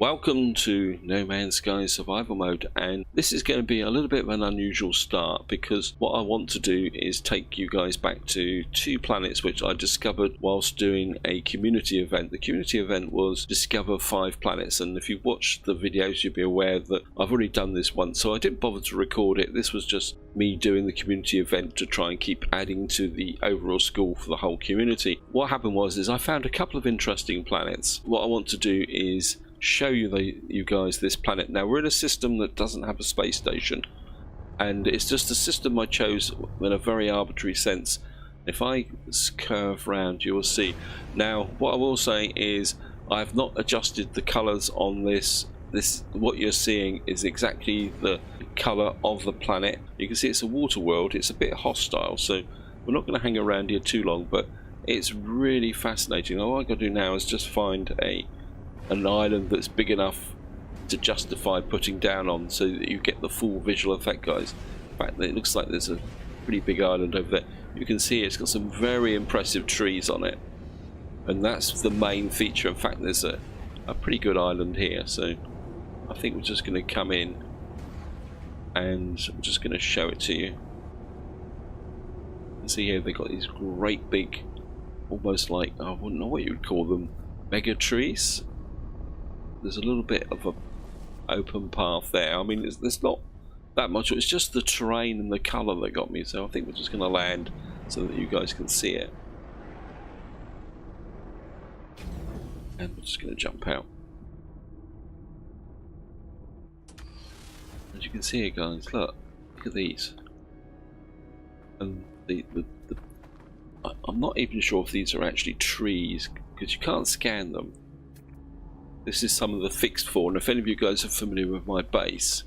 Welcome to No Man's Sky survival mode, and this is going to be a little bit of an unusual start because what I want to do is take you guys back to two planets which I discovered whilst doing a community event. The community event was discover 5 planets, and if you've watched the videos you'll be aware that I've already done this once, so I didn't bother to record it. This was just me doing the community event to try and keep adding to the overall score for the whole community. What happened was I found a couple of interesting planets. What I want to do is show you guys this planet. Now we're in a system that doesn't have a space station, and it's just a system I chose in a very arbitrary sense. If I curve round, you will see. Now what I will say is I've not adjusted the colors on this. What you're seeing is exactly the color of the planet. You can see it's a water world. It's a bit hostile, so we're not going to hang around here too long, but it's really fascinating. All I got to do now is just find an island that's big enough to justify putting down on, so that you get the full visual effect, guys. In fact, it looks like there's a pretty big island over there. You can see it's got some very impressive trees on it, and that's the main feature. In fact, there's a pretty good island here, so I think we're just going to come in and I'm just going to show it to you. You can see here they've got these great big, almost like, I wouldn't know what you would call them, mega trees. There's a little bit of a open path there. I mean, there's not that much. It's just the terrain and the colour that got me. So I think we're just going to land so that you guys can see it. And we're just going to jump out. As you can see here, guys, look at these. And I'm not even sure if these are actually trees because you can't scan them. This is some of the fixed fauna. If any of you guys are familiar with my base,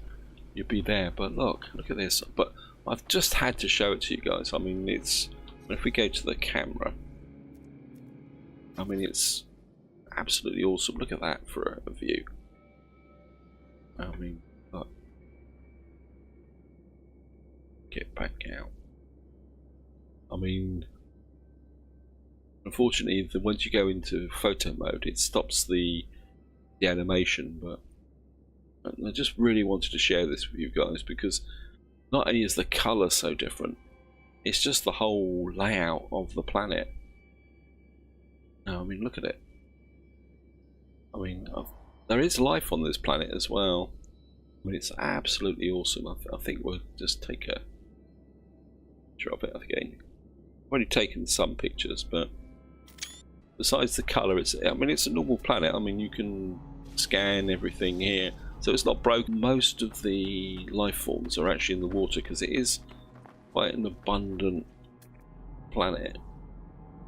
you'll be there. But look at this. But I've just had to show it to you guys. I mean, if we go to the camera, I mean, it's absolutely awesome. Look at that for a view. I mean, look. Get back out. I mean, unfortunately, once you go into photo mode, it stops the animation, but I just really wanted to share this with you guys because not only is the colour so different, it's just the whole layout of the planet. Now, I mean, look at it. I mean, there is life on this planet as well. I mean, it's absolutely awesome. I think we'll just take a picture of it again. I've already taken some pictures, but besides the colour, it's a normal planet. I mean, you can scan everything here, so it's not broken. Most of the life forms are actually in the water because it is quite an abundant planet.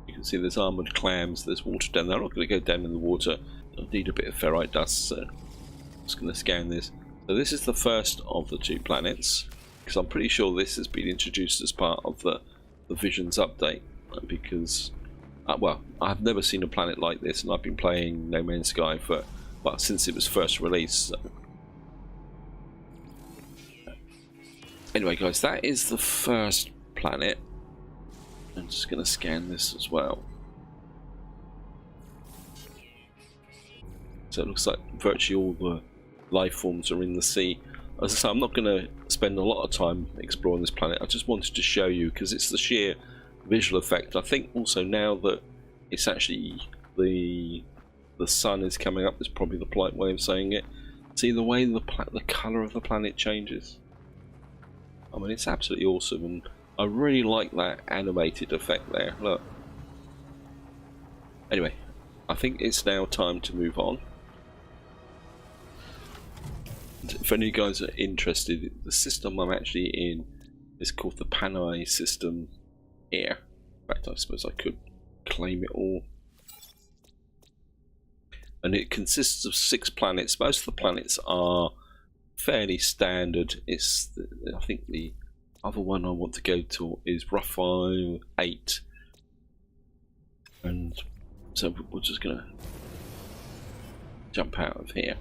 You can see there's armoured clams, there's water down there. I'm not going to go down in the water. I need a bit of ferrite dust, so I'm just going to scan this. So this is the first of the 2 planets, because I'm pretty sure this has been introduced as part of the Visions update, because well, I've never seen a planet like this, and I've been playing No Man's Sky since it was first released. So. Anyway, guys, that is the first planet. I'm just going to scan this as well. So it looks like virtually all the life forms are in the sea. As I say, I'm not going to spend a lot of time exploring this planet. I just wanted to show you because it's the sheer visual effect. I think also now that it's actually the sun is coming up, is probably the polite way of saying it. See the way the colour of the planet changes. I mean, it's absolutely awesome, and I really like that animated effect there. Look. Anyway, I think it's now time to move on. If any of you guys are interested, the system I'm actually in is called the Planetary system here. In fact, I suppose I could claim it all. And it consists of 6 planets. Most of the planets are fairly standard. I think the other one I want to go to is Rufio 8. And so we're just going to jump out of here.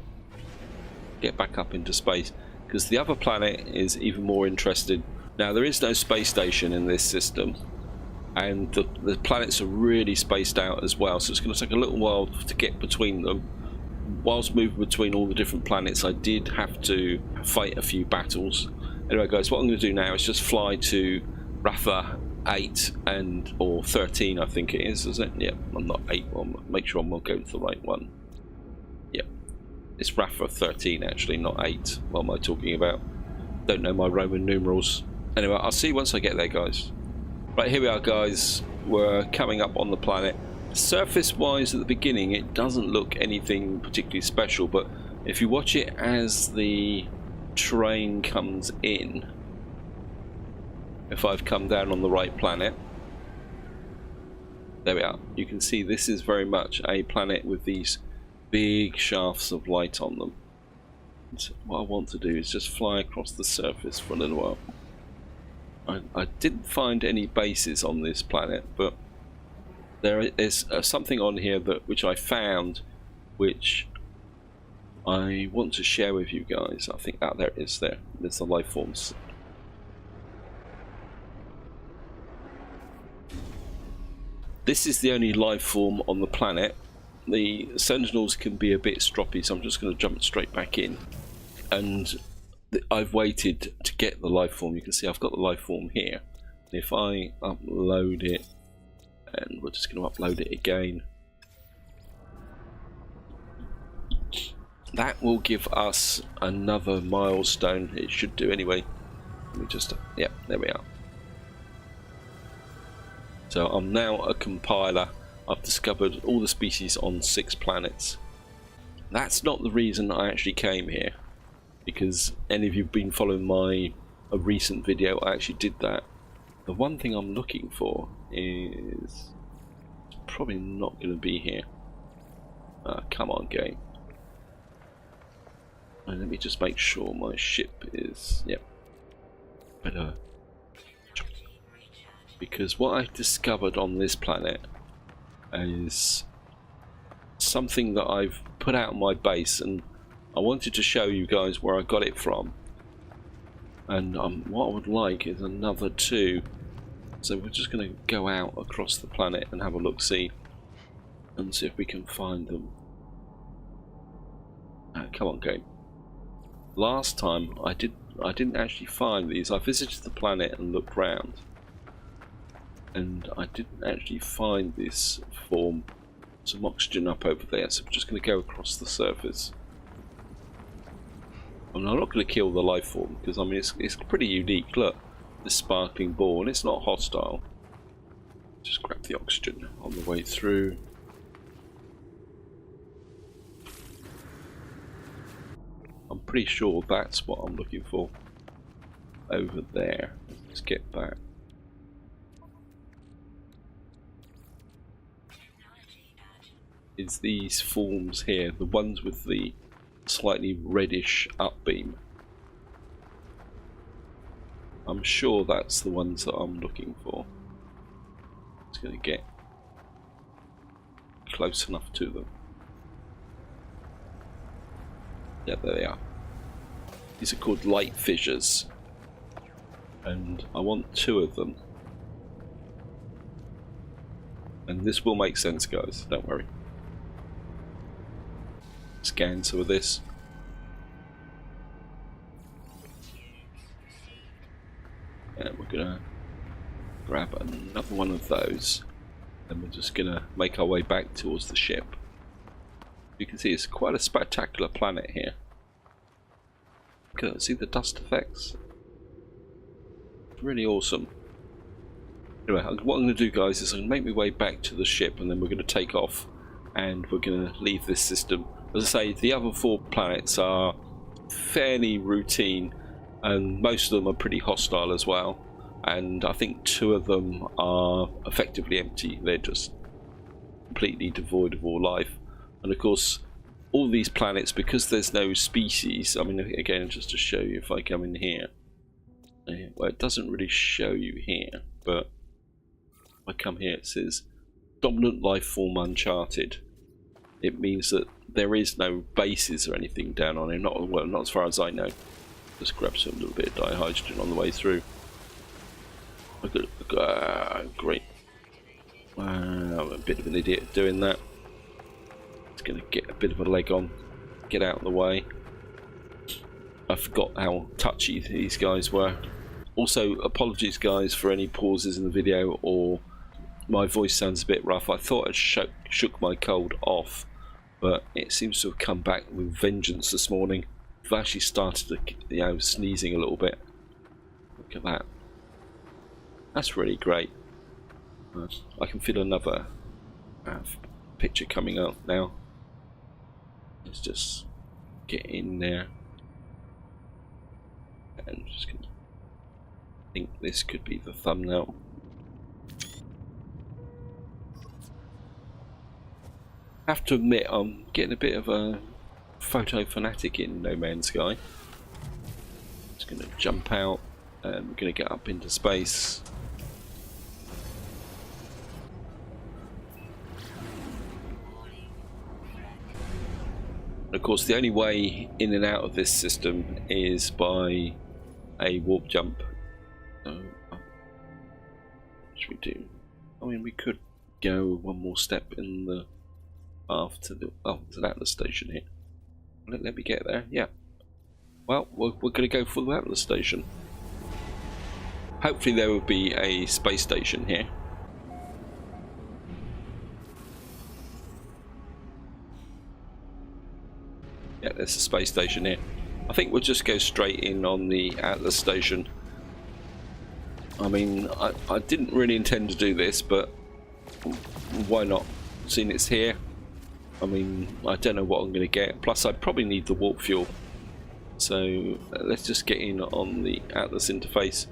Get back up into space, because the other planet is even more interested. Now, there is no space station in this system, and the planets are really spaced out as well, so it's going to take a little while to get between them. whilst moving between all the different planets, I did have to fight a few battles. Anyway guys, what I'm going to do now is just fly to Rafa 8 or 13, I think it is it? Yeah, I'm not 8, well, make sure I'm going to the right one. Yep, it's Rafa 13 actually, not 8. What am I talking about? Don't know my Roman numerals. Anyway, I'll see you once I get there, guys. Right, here we are, guys. We're coming up on the planet. Surface wise at the beginning it doesn't look anything particularly special, but if you watch it as the terrain comes in, if I've come down on the right planet, there we are, you can see this is very much a planet with these big shafts of light on them. So what I want to do is just fly across the surface for a little while. I didn't find any bases on this planet, but there is something on here which I found, which I want to share with you guys. I think there it is. There's the life forms. This is the only life form on the planet. The sentinels can be a bit stroppy, so I'm just going to jump straight back in. And I've waited to get the life form. You can see I've got the life form here. If I upload it, and we're just going to upload it again, that will give us another milestone. It should do anyway. Let me just, yeah, there we are. So I'm now a compiler. I've discovered all the species on 6 planets. That's not the reason I actually came here, because any of you have been following a recent video, I actually did that. The one thing I'm looking for is probably not going to be here. Come on, game. And let me just make sure my ship is, yep. But because what I discovered on this planet is something that I've put out on my base, and I wanted to show you guys where I got it from. And what I would like is another 2. So we're just going to go out across the planet and have a look-see and see if we can find them. Come on, game. Last time I didn't actually find these. I visited the planet and looked round, and I didn't actually find this form. Some oxygen up over there, so I'm just going to go across the surface. I'm not going to kill the life form, because I mean it's pretty unique. Look, this sparkling ball, and it's not hostile. Just grab the oxygen on the way through. I'm pretty sure that's what I'm looking for over there. Let's get back. It's these forms here, the ones with the slightly reddish upbeam. I'm sure that's the ones that I'm looking for. Just going to get close enough to them. Yeah, there they are. These are called light fissures, and I want 2 of them. And this will make sense, guys, don't worry. Scan some of this. And we're gonna grab another one of those, and we're just gonna make our way back towards the ship. You can see it's quite a spectacular planet here. See the dust effects? Really awesome. Anyway, what I'm going to do, guys, is I'm going to make my way back to the ship, and then we're going to take off, and we're going to leave this system. As I say, the other 4 planets are fairly routine, and most of them are pretty hostile as well. And I think 2 of them are effectively empty. They're just completely devoid of all life. And of course, all these planets, because there's no species, I mean, again, just to show you, if I come in here, well, it doesn't really show you here, but if I come here, it says dominant life form uncharted. It means that there is no bases or anything down on it, not as far as I know. Just grab some little bit of dihydrogen on the way through. Great. A bit of an idiot doing that. Just going to get a bit of a leg on, get out of the way. I forgot how touchy these guys were. Also, apologies guys for any pauses in the video or my voice sounds a bit rough. I thought I shook my cold off, but it seems to have come back with vengeance this morning. I've actually started to, sneezing a little bit. Look at that. That's really great. I can feel another picture coming up now. Let's just get in there. And just gonna think this could be the thumbnail. I have to admit I'm getting a bit of a photo fanatic in No Man's Sky. Just going to jump out and we're going to get up into space. And of course the only way in and out of this system is by a warp jump. So what should we do? I mean, we could go one more step in the path to the to Atlas station here. Let me get there. Yeah. Well, we're going to go for the Atlas station. Hopefully there will be a space station here. Yeah, there's a space station here. I think we'll just go straight in on the Atlas station. I mean, I didn't really intend to do this, but why not? Seeing it's here, I mean, I don't know what I'm going to get. Plus, I probably need the warp fuel. So let's just get in on the Atlas interface.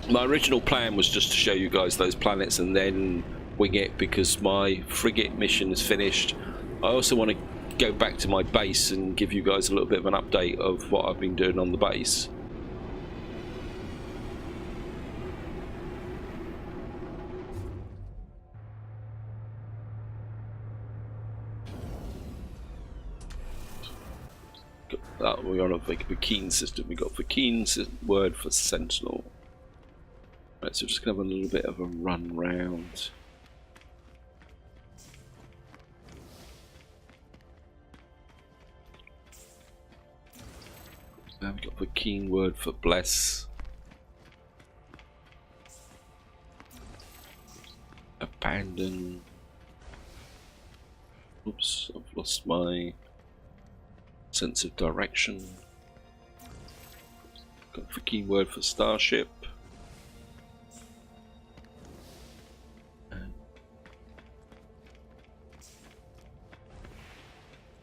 My original plan was just to show you guys those planets and then wing it, because my frigate mission is finished. I also want to go back to my base and give you guys a little bit of an update of what I've been doing on the base. We're on a Vakeen system. We got Vakeen word for sentinel. Right, so just gonna have a little bit of a run round. Now we've got Vakeen word for bless. Abandon. Oops, I've lost my sense of direction. Got the key word for starship.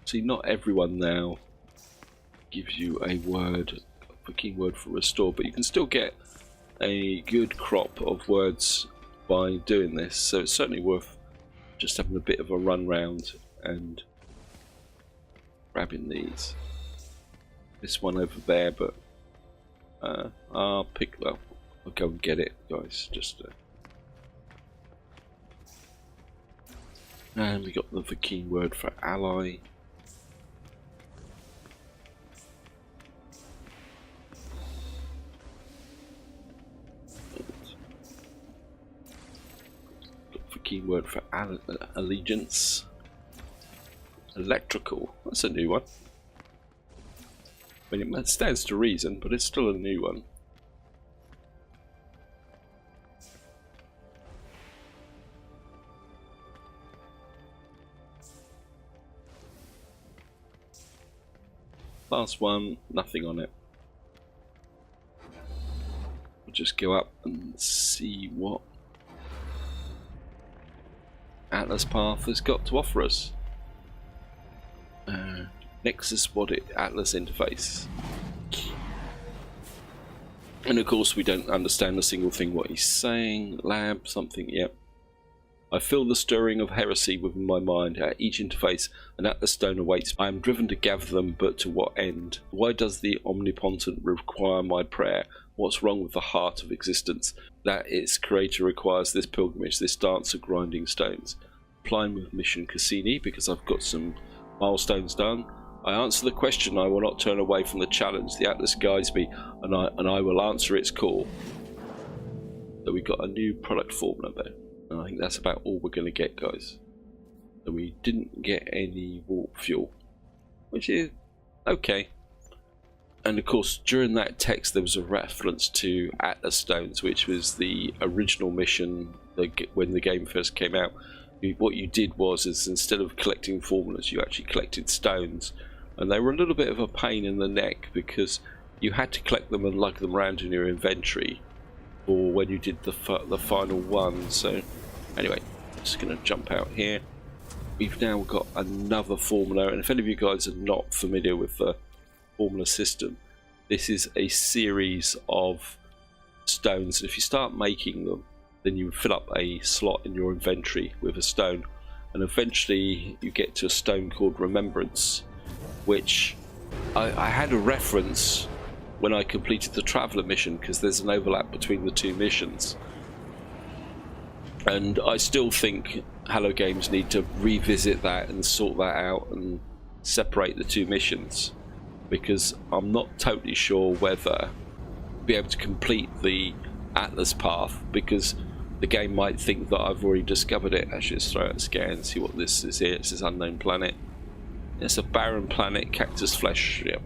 See, not everyone now gives you a word, a key word for restore, but you can still get a good crop of words by doing this, so it's certainly worth just having a bit of a run round and grabbing these. This one over there, but I'll go and get it, guys. Just and we got the key word for ally. Got the key word for allegiance. Electrical, that's a new one. I mean, it stands to reason, but it's still a new one. Last one, nothing on it. We'll just go up and see what Atlas Path has got to offer us. Nexus Atlas interface. And of course we don't understand a single thing what he's saying. Lab, something, yep. I feel the stirring of heresy within my mind. At each interface, an Atlas stone awaits. I am driven to gather them, but to what end? Why does the omnipotent require my prayer? What's wrong with the heart of existence? That its creator requires this pilgrimage, this dance of grinding stones. Applying with mission Cassini, because I've got some milestones done. I answer the question. I will not turn away from the challenge. The Atlas guides me, and I will answer its call. So we got a new product formula there, and I think that's about all we're going to get, guys. So we didn't get any warp fuel, which is okay. And of course, during that text, there was a reference to Atlas stones, which was the original mission when the game first came out. What you did was, instead of collecting formulas, you actually collected stones, and they were a little bit of a pain in the neck because you had to collect them and lug them around in your inventory, or when you did the final one. So, anyway, I'm just going to jump out here. We've now got another formula, and if any of you guys are not familiar with the formula system, this is a series of stones. If you start making them, then you fill up a slot in your inventory with a stone, and eventually you get to a stone called Remembrance, which I had a reference when I completed the Traveller mission, because there's an overlap between the two missions, and I still think Hello Games need to revisit that and sort that out and separate the two missions, because I'm not totally sure whether I'll be able to complete the Atlas path, because the game might think that I've already discovered it. Actually, let's throw out a scan and see what this is here. It's this unknown planet. It's a barren planet, cactus flesh. Yeah.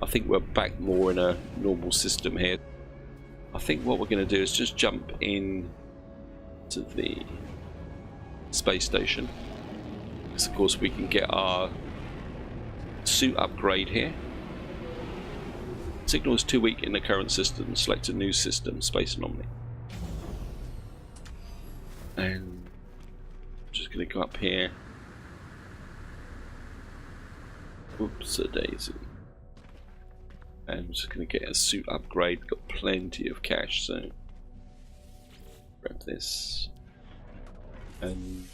I think we're back more in a normal system here. I think what we're going to do is just jump in to the space station, because of course we can get our suit upgrade here. Signal is too weak in the current system. Select a new system, space anomaly. And I'm just going to go up here. Oops, a daisy. And I'm just going to get a suit upgrade. Got plenty of cash, so grab this. And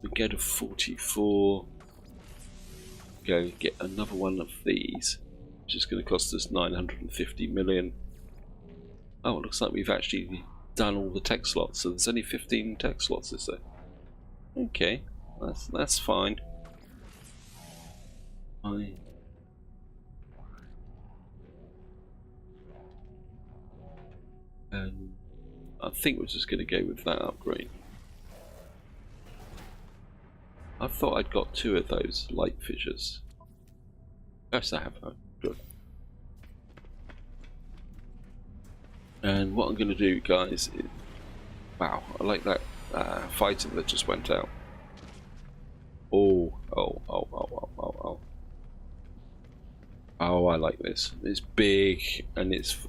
we go to 44. Go get another one of these, which is going to cost us 950 million. Oh, it looks like we've actually done all the tech slots, so there's only 15 tech slots, is there? Okay, that's fine. And I think we're just going to go with that upgrade. I thought I'd got 2 of those light fissures. Yes, I have. Oh, good. And what I'm going to do, guys, is... Wow, I like that fighter that just went out. Oh, I like this. It's big, and it's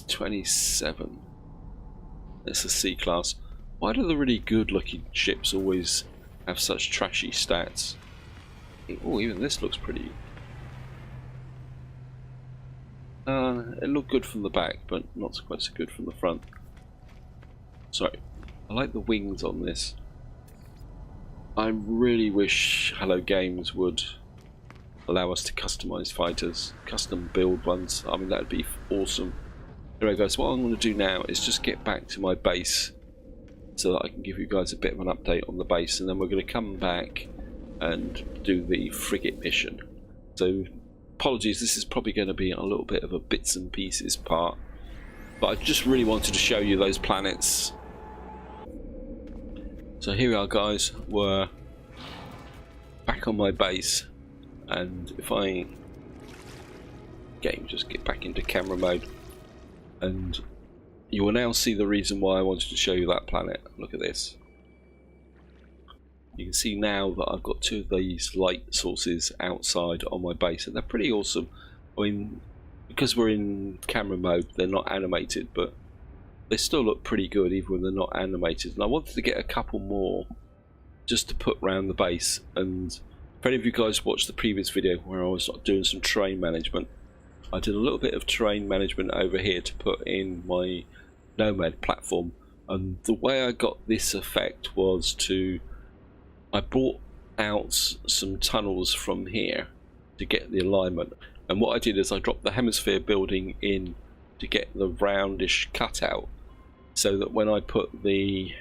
27. It's a C-class. Why do the really good looking ships always have such trashy stats? Oh, even this looks pretty... it looked good from the back, but not quite so good from the front. Sorry, I like the wings on this. I really wish Hello Games would allow us to customize fighters, custom build ones. I mean, that would be awesome. Anyway guys, what I'm going to do now is just get back to my base so that I can give you guys a bit of an update on the base, and then we're going to come back and do the frigate mission. So apologies, this is probably going to be a little bit of a bits and pieces part, but I just really wanted to show you those planets. So here we are guys, we're back on my base, and if I just get back into camera mode, and you will now see the reason why I wanted to show you that planet. Look at this. You can see now that I've got 2 of these light sources outside on my base, and they're pretty awesome. I mean, because we're in camera mode, they're not animated, but they still look pretty good even when they're not animated. And I wanted to get a couple more just to put around the base. And if any of you guys watched the previous video where I was doing some terrain management, I did a little bit of terrain management over here to put in my Nomad platform, and the way I got this effect was I brought out some tunnels from here to get the alignment, and what I did is I dropped the hemisphere building in to get the roundish cutout, so that when I put the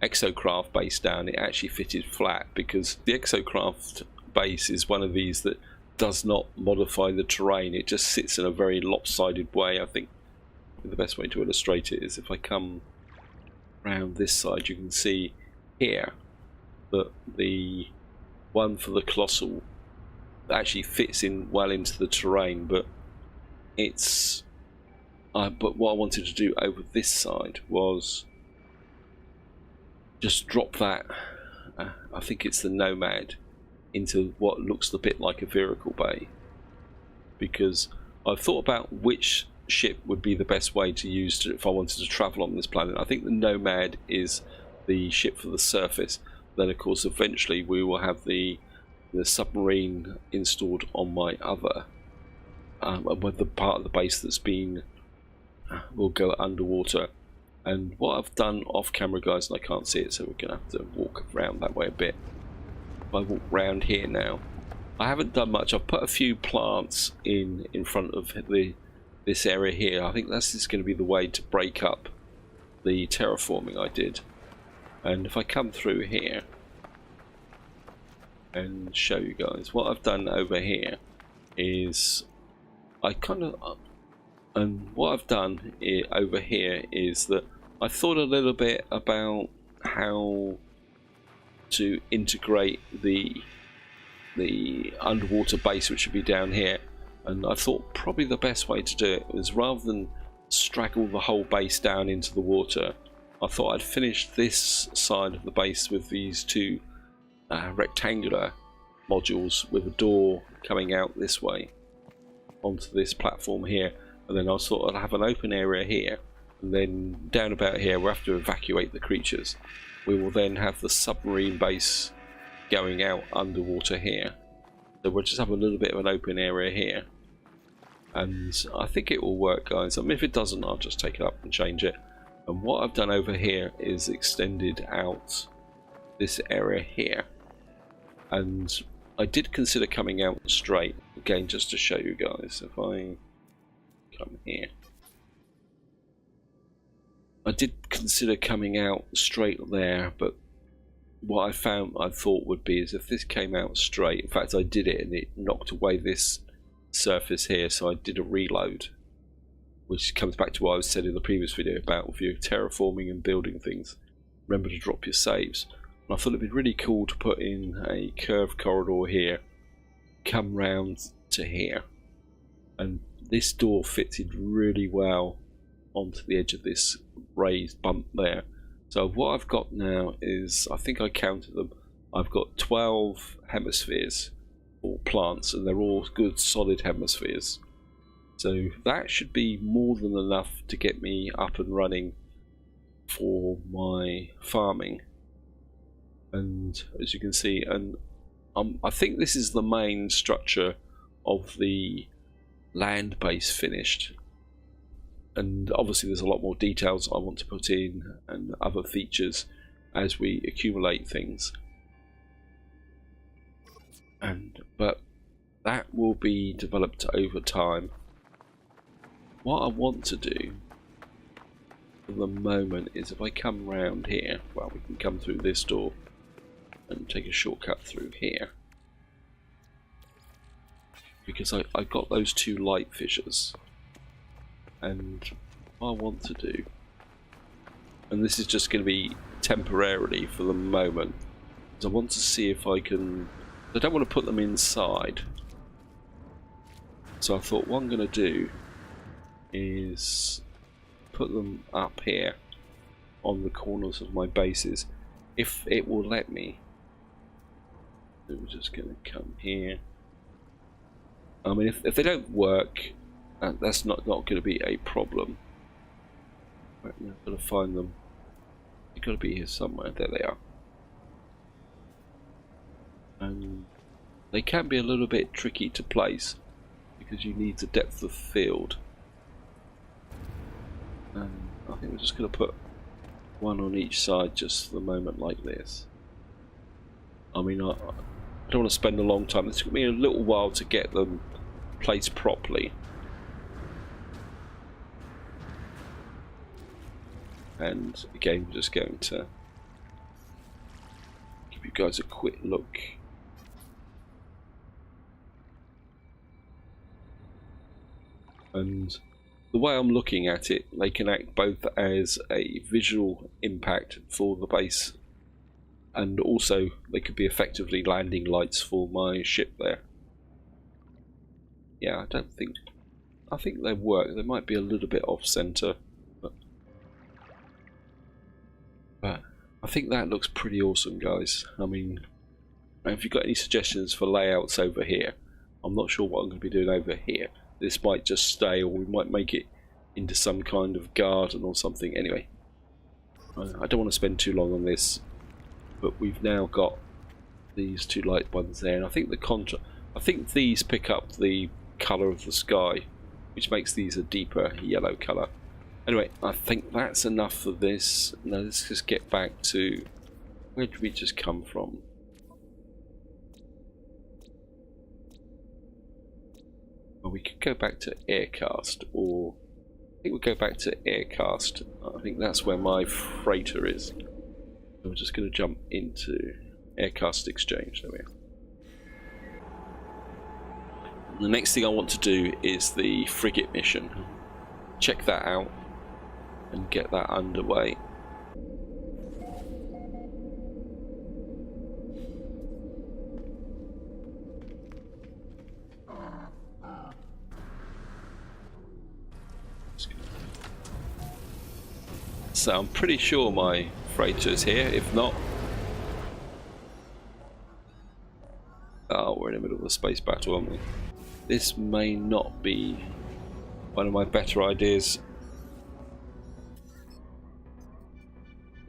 exocraft base down it actually fitted flat, because the exocraft base is one of these that does not modify the terrain. It just sits in a very lopsided way. I think the best way to illustrate it is if I come around this side, you can see here that the one for the colossal actually fits in well into the terrain, but it's but what I wanted to do over this side was just drop that, I think it's the Nomad, into what looks a bit like a vehicle bay, because I've thought about which ship would be the best way to use if I wanted to travel on this planet. I think the Nomad is the ship for the surface. Then of course eventually we will have the submarine installed on my other with the part of the base that's been will go underwater. And what I've done off camera, guys, and I can't see it, so we're gonna have to walk around that way a bit. If I walk around here now, I haven't done much. I've put a few plants in front of this area here. I think this is going to be the way to break up the terraforming I did. And if I come through here and show you guys what I've done over here, is what I've done over here is that I thought a little bit about how to integrate the underwater base, which should be down here, and I thought probably the best way to do it was, rather than straggle the whole base down into the water, I thought I'd finish this side of the base with these two rectangular modules with a door coming out this way onto this platform here, and then I thought I'd have an open area here, and then down about here we'll have to evacuate the creatures. We will then have the submarine base going out underwater here, so we'll just have a little bit of an open area here, and I think it will work, guys. I mean, if it doesn't, I'll just take it up and change it. And what I've done over here is extended out this area here, and I did consider coming out straight again, just to show you guys. If I come here, I did consider coming out straight there, but what I thought would be is if this came out straight, in fact I did it and it knocked away this surface here, so I did a reload, which comes back to what I was said in the previous video about if you're terraforming and building things, remember to drop your saves. And I thought it'd be really cool to put in a curved corridor here, come round to here, and this door fits in really well onto the edge of this raised bump there. So what I've got now is, I think I counted them, I've got 12 hemispheres or plants, and they're all good solid hemispheres. So that should be more than enough to get me up and running for my farming. And as you can see, and I think this is the main structure of the land base finished. And obviously there's a lot more details I want to put in and other features as we accumulate things. But that will be developed over time. What I want to do for the moment is, if I come round here, well, we can come through this door and take a shortcut through here, because I got those two light fissures. And what I want to do, and this is just going to be temporarily for the moment, is I want to see if I can, I don't want to put them inside, so I thought what I'm going to do is put them up here on the corners of my bases, if it will let me. So we're just going to come here. I mean, if they don't work, that's not going to be a problem. Right, now I've got to find them. They've got to be here somewhere. There they are. And they can be a little bit tricky to place because you need the depth of field. And I think we're just going to put one on each side just for the moment, like this. I mean, I don't want to spend a long time. It took me a little while to get them placed properly. And again, we're just going to give you guys a quick look. And the way I'm looking at it, they can act both as a visual impact for the base, and also they could be effectively landing lights for my ship there. Yeah, I think they work. They might be a little bit off center, but I think that looks pretty awesome, guys. I mean, if you've got any suggestions for layouts over here, I'm not sure what I'm going to be doing over here. This might just stay, or we might make it into some kind of garden or something. Anyway, I don't want to spend too long on this, but we've now got these two light ones there, and I think I think these pick up the colour of the sky, which makes these a deeper yellow colour. Anyway, I think that's enough for this. Now let's just get back to where did we just come from? Well, we could go back to aircast, or I think we'll go back to aircast. I think that's where my freighter is. So we're just going to jump into aircast exchange. There we are. The next thing I want to do is the frigate mission. Check that out and get that underway. So I'm pretty sure my freighter's here. If not, oh, we're in the middle of a space battle, aren't we? This may not be one of my better ideas.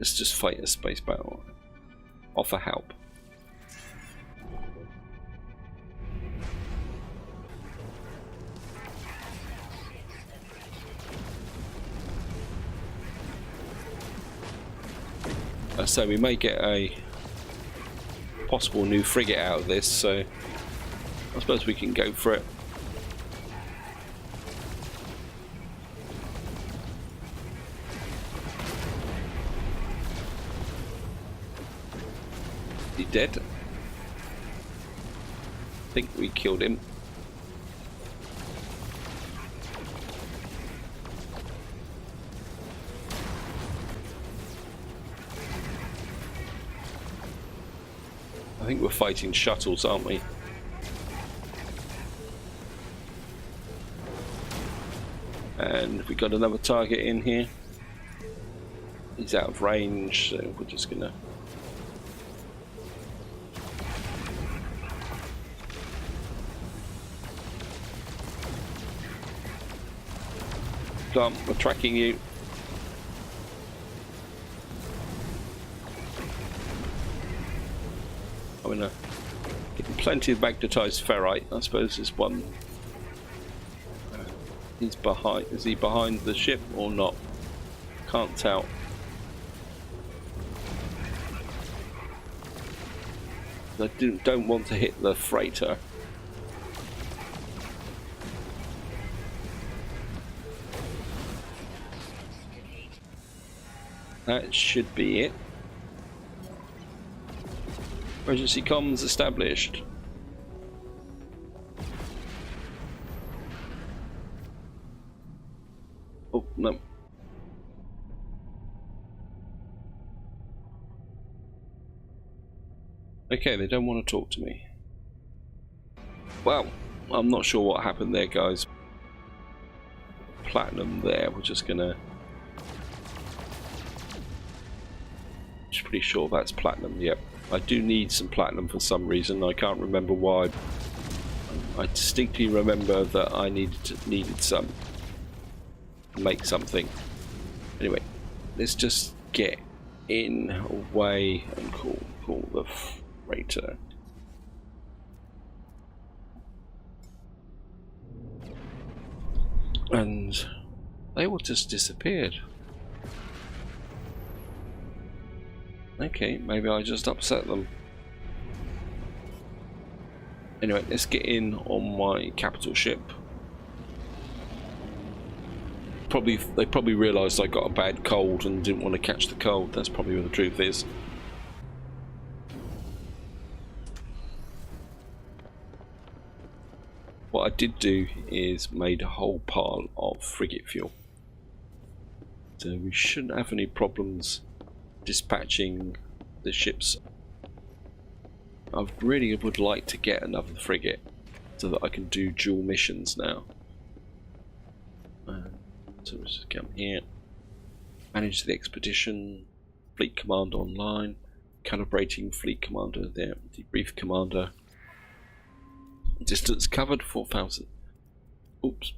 Let's just fight a space battle. Offer help. So we may get a possible new frigate out of this, so I suppose we can go for it. Is he dead? I think we killed him. I think we're fighting shuttles, aren't we? And we got another target in here. He's out of range, so we're just gonna come. We're tracking you. I'm gonna get plenty of magnetized ferrite. I suppose there's one. He's behind. Is he behind the ship or not? Can't tell. I don't want to hit the freighter. That should be it. Emergency comms established. Oh, no. Okay, they don't want to talk to me. Well, I'm not sure what happened there, guys. Platinum there, we're just gonna... Just pretty sure that's platinum, yep. I do need some platinum for some reason, I can't remember why. I distinctly remember that I needed some. Make something. Anyway, let's just get in, away, and call the freighter. And they all just disappeared. Okay, maybe I just upset them. Anyway, let's get in on my capital ship. They probably realised I got a bad cold and didn't want to catch the cold. That's probably what the truth is. What I did do is made a whole pile of frigate fuel, so we shouldn't have any problems dispatching the ships. I really would like to get another frigate so that I can do dual missions now. So let's just come here, manage the expedition, fleet commander online, calibrating fleet commander there, debrief commander, distance covered 4,000. Oops.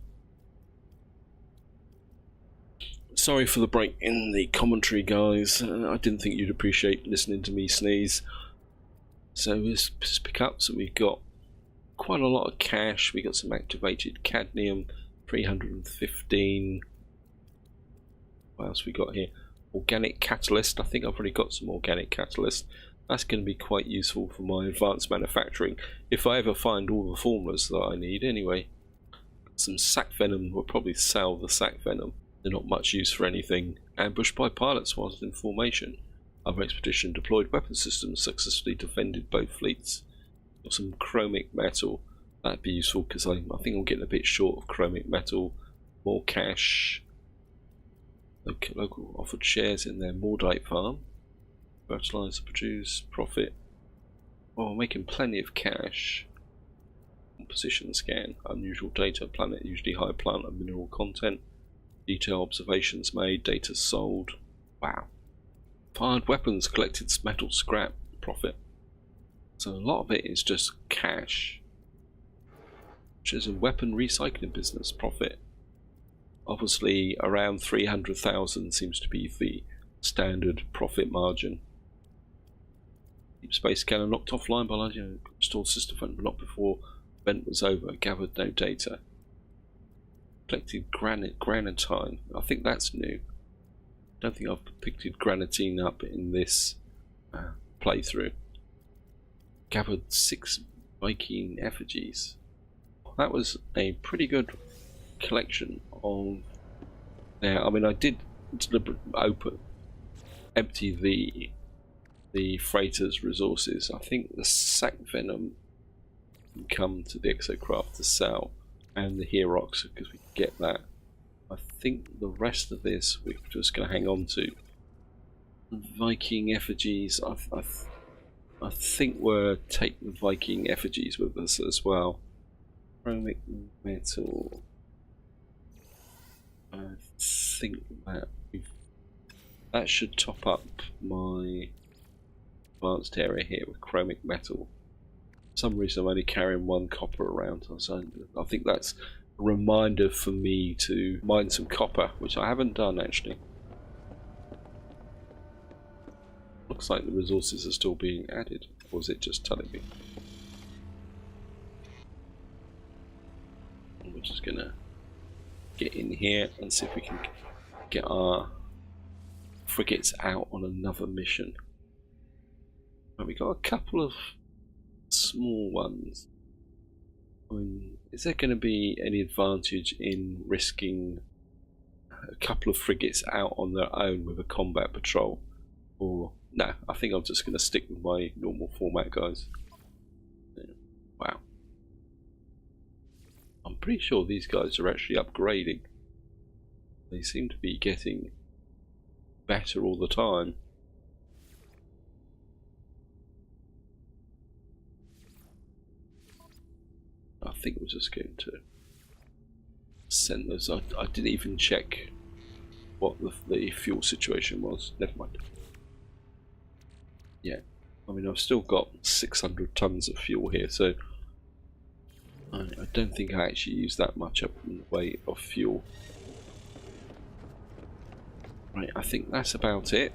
Sorry for the break in the commentary, guys. I didn't think you'd appreciate listening to me sneeze. So let's pick up. So we've got quite a lot of cash. We got some activated cadmium, 315. What else we got here? Organic catalyst. I think I've already got some organic catalyst. That's going to be quite useful for my advanced manufacturing if I ever find all the formulas that I need. Anyway, some sac venom. We'll probably sell the sac venom. They're not much use for anything. Ambushed by pilots whilst in formation. Other expedition deployed weapon systems successfully defended both fleets. Got some chromic metal. That'd be useful because I think I'm getting a bit short of chromic metal. More cash. Local offered shares in their Mordite farm. Fertilizer produce, profit. Oh, making plenty of cash. Composition scan. Unusual data. Planet usually high plant and mineral content. Detail observations made. Data sold. Wow. Fired weapons collected metal scrap. Profit. So a lot of it is just cash. Which is a weapon recycling business. Profit. Obviously around 300,000 seems to be the standard profit margin. Deep space scanner knocked offline by installed system phone but not before event was over. Gathered no data. Collected granitine. I think that's new. Don't think I've picked granitine up in this playthrough. Gathered 6 Viking effigies. That was a pretty good collection of. Now, I mean, I did deliberately empty the freighter's resources. I think the sac venom can come to the exocraft to sell, and the Herox because we can get that. I think the rest of this we're just going to hang on to. Viking effigies. I think we're taking Viking effigies with us as well. Chromic metal. I think that should top up my advanced area here with chromic metal. For some reason I'm only carrying 1 copper around, so I think that's a reminder for me to mine some copper, which I haven't done actually. Looks like the resources are still being added, or is it just telling me? We're just gonna get in here and see if we can get our frigates out on another mission. And we got a couple of small ones. I mean, is there going to be any advantage in risking a couple of frigates out on their own with a combat patrol? Or no, I think I'm just going to stick with my normal format, guys. Wow. I'm pretty sure these guys are actually upgrading. They seem to be getting better all the time. I think we're just going to send those. I didn't even check what the fuel situation was. Never mind. Yeah, I mean I've still got 600 tons of fuel here, so I don't think I actually use that much up in the way of fuel. Right, I think that's about it.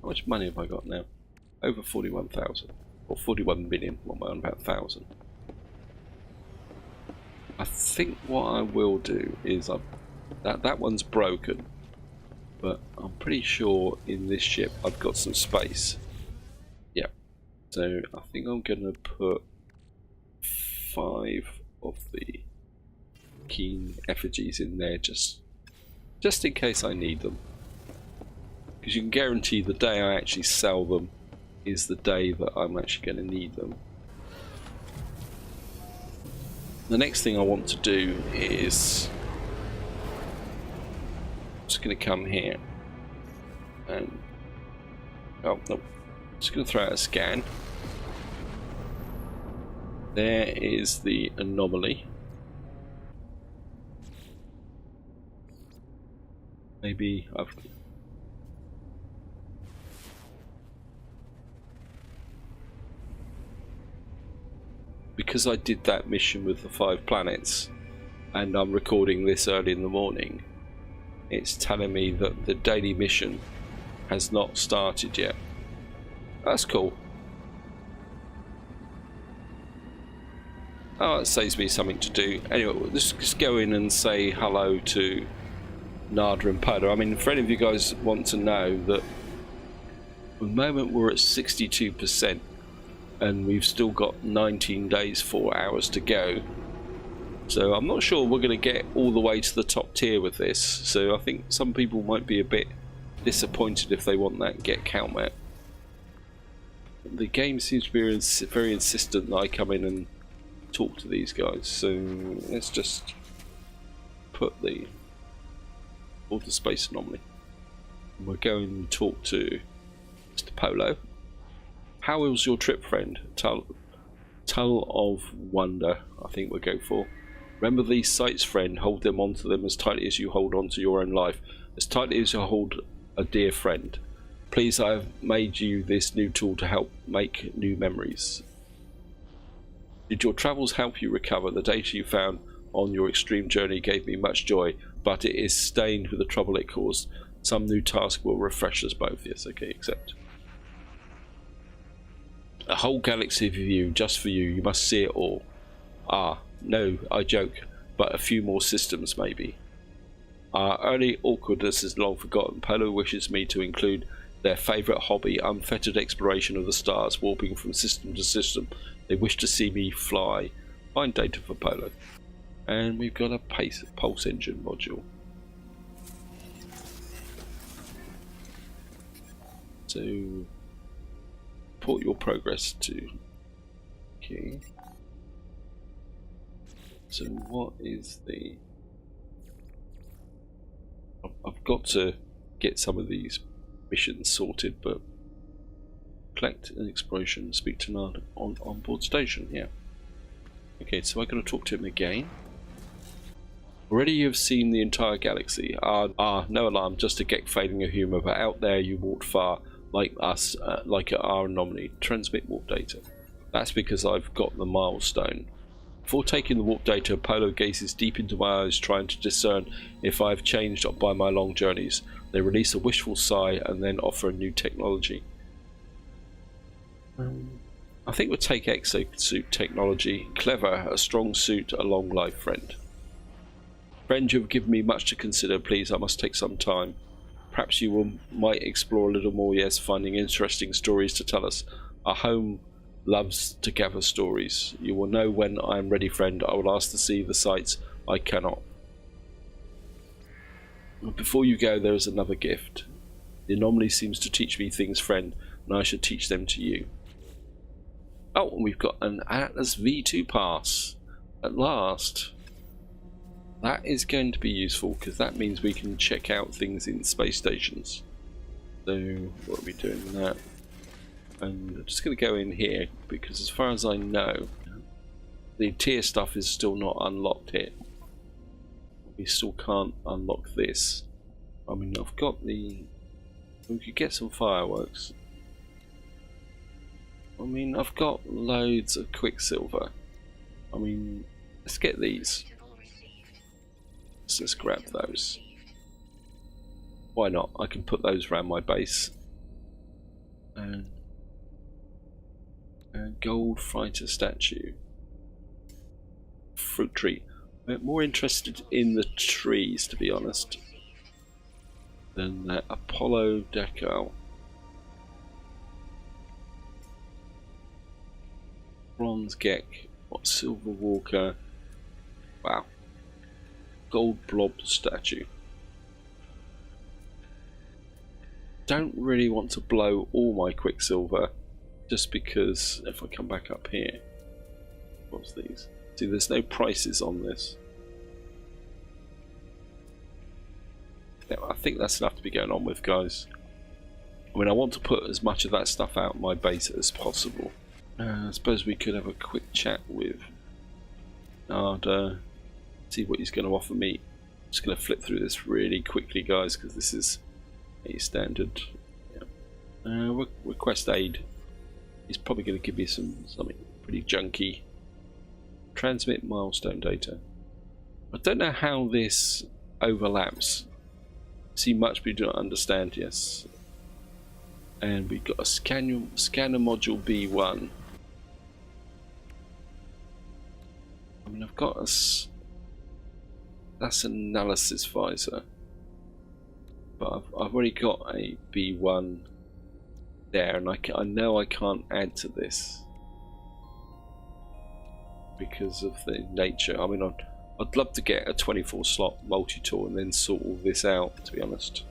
How much money have I got now? Over 41,000 or 41 million. What am I on about 1,000? I think what I will do is that one's broken, but I'm pretty sure in this ship I've got some space. Yeah, so I think I'm gonna put 5 of the keen effigies in there just in case I need them, because you can guarantee the day I actually sell them is the day that I'm actually going to need them. The next thing I want to do is just going to come here and oh no, just going to throw out a scan. There is the anomaly. Maybe I've because I did that mission with the 5 planets and I'm recording this early in the morning, it's telling me that the daily mission has not started yet. That's cool. Oh, it saves me something to do. Anyway, let's just go in and say hello to Nada and Polo. I mean, for any of you guys want to know that at the moment we're at 62% and we've still got 19 days, 4 hours to go. So I'm not sure we're going to get all the way to the top tier with this. So I think some people might be a bit disappointed if they want that get count map. The game seems to be very insistent that I come in and talk to these guys, so let's just put the water space anomaly. We're going to talk to Mr. Polo. How was your trip, friend? Tell of wonder, I think we'll go for. Remember these sights, friend. Hold them onto them as tightly as you hold on to your own life, as tightly as you hold a dear friend. Please, I have made you this new tool to help make new memories. Did your travels help you recover? The data you found on your extreme journey gave me much joy, but it is stained with the trouble it caused. Some new task will refresh us both. Yes, okay, accept. A whole galaxy view just for you. You must see it all. Ah, no, I joke, but a few more systems maybe. Our early awkwardness is long forgotten. Polo wishes me to include their favourite hobby, unfettered exploration of the stars, warping from system to system. They wish to see me fly. Find data for Polo. And we've got a pulse engine module. So, report your progress to. Okay. So what is the... I've got to get some of these missions sorted, but collect an exploration, speak to Nard on board station. Yeah. Okay, so I'm going to talk to him again. Already you've seen the entire galaxy. No alarm, just a Gek failing a humour, but out there you walked far, like us, like at our anomaly. Transmit warp data. That's because I've got the milestone. Before taking the warp data, Polo gazes deep into my eyes, trying to discern if I've changed by my long journeys. They release a wishful sigh and then offer a new technology. I think we'll take exosuit technology. Clever, a strong suit, a long life, friend. Friend, you've given me much to consider. Please, I must take some time. Perhaps you might explore a little more. Yes, finding interesting stories to tell us. Our home loves to gather stories. You will know when I am ready, friend. I will ask to see the sights I cannot. Before you go, there is another gift. The anomaly seems to teach me things, friend, and I should teach them to you. Oh, and we've got an Atlas V2 pass at last. That is going to be useful because that means we can check out things in space stations. So what are we doing with that? And I'm just going to go in here because as far as I know, the tier stuff is still not unlocked here. We still can't unlock this. I mean, I've got the... We could get some fireworks. I mean, I've got loads of quicksilver. I mean, let's get these. Let's just grab those. Why not? I can put those around my base. And a gold fighter statue. Fruit tree. I'm more interested in the trees, to be honest, than that Apollo decal. Bronze Gek. What silver walker? Wow. Gold blob statue. Don't really want to blow all my quicksilver just because if I come back up here, What's these? See, there's no prices on this. Yeah, I think that's enough to be going on with, guys. I mean, I want to put as much of that stuff out in my base as possible. I suppose we could have a quick chat with Arda, see what he's going to offer me. I'm just going to flip through this really quickly, guys, because this is a standard. Yeah. Request aid. He's probably going to give me something pretty junky. Transmit milestone data. I don't know how this overlaps. See much, but you do not understand. Yes. And we've got a scanner module B1. I mean, I've got that's an analysis visor, but I've already got a B1 there, and I know I can't add to this because of the nature. I mean, I'd love to get a 24 slot multi-tool and then sort all this out, to be honest.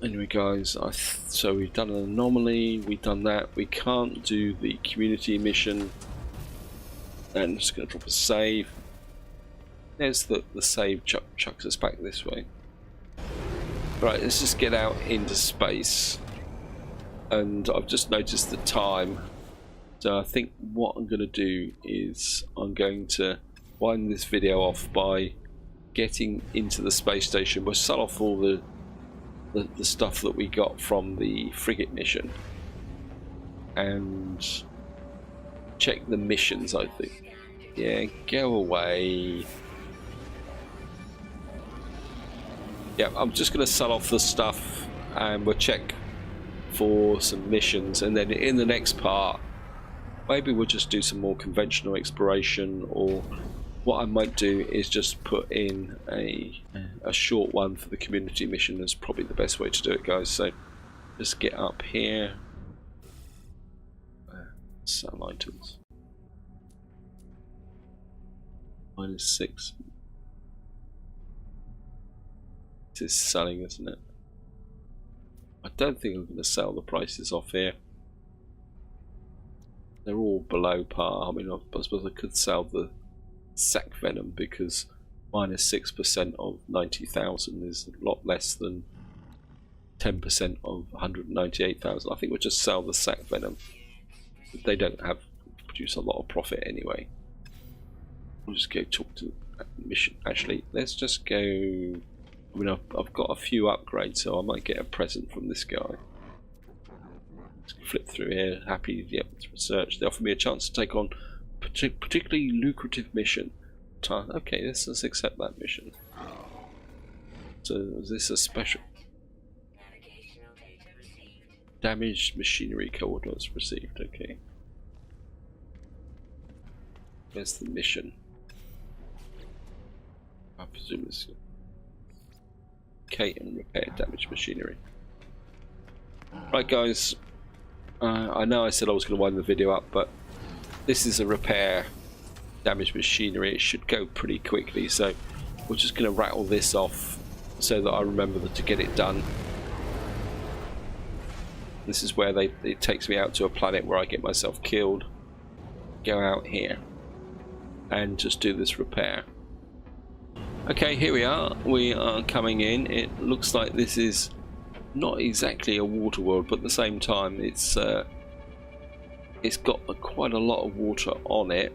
Anyway, guys, so we've done an anomaly, we've done that. We can't do the community mission. And I'm just going to drop a save. There's the save chucks us back this way. Right, let's just get out into space. And I've just noticed the time. So I think what I'm going to do is I'm going to wind this video off by getting into the space station. We'll sell off all the stuff that we got from the frigate mission. And check the missions, I think. Yeah, go away. Yeah, I'm just going to sell off the stuff and we'll check for some missions, and then in the next part maybe we'll just do some more conventional exploration, or what I might do is just put in a short one for the community mission. Is probably the best way to do it, guys. So just get up here, sell items. -6. This is selling, isn't it? I don't think I'm going to sell the prices off here. They're all below par. I mean, I suppose I could sell the sac venom because -6% of 90,000 is a lot less than 10% of 198,000. I think we'll just sell the sac venom. They don't produce a lot of profit anyway. We'll just go talk to that mission. Actually, let's just go. I mean, I've got a few upgrades, so I might get a present from this guy. Let's flip through here. Happy, yep, research. They offer me a chance to take on particularly lucrative mission. Okay, let's accept that mission. So, is this a special? Damaged machinery coordinates received. Okay. Where's the mission? I presume it's locate and repair damaged machinery. Right, guys. I know I said I was going to wind the video up, but this is a repair damaged machinery. It should go pretty quickly, so we're just going to rattle this off so that I remember to get it done. This is where it takes me out to a planet where I get myself killed. Go out here and just do this repair. Okay, here we are. We are coming in. It looks like this is not exactly a water world, but at the same time it's got quite a lot of water on it,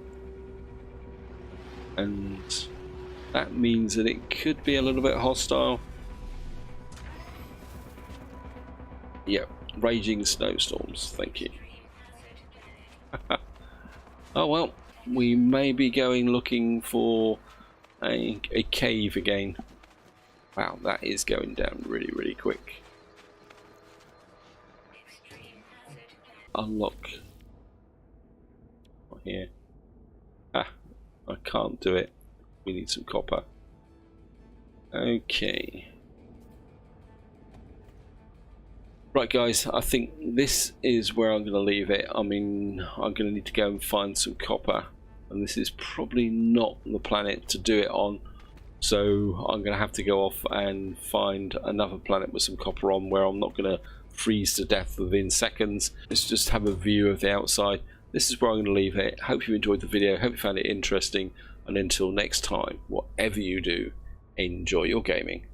and that means that it could be a little bit hostile. Yep, raging snowstorms, thank you. Oh well, we may be going looking for a cave again. Wow, that is going down really, really quick. Unlock. Not here. Ah, I can't do it. We need some copper. Okay. Right, guys, I think this is where I'm going to leave it. I mean, I'm going to need to go and find some copper, and this is probably not the planet to do it on, so I'm going to have to go off and find another planet with some copper on, where I'm not going to freeze to death within seconds. Let's just have a view of the outside. this is where I'm going to leave it. Hope you enjoyed the video, hope you found it interesting, and until next time, whatever you do, enjoy your gaming.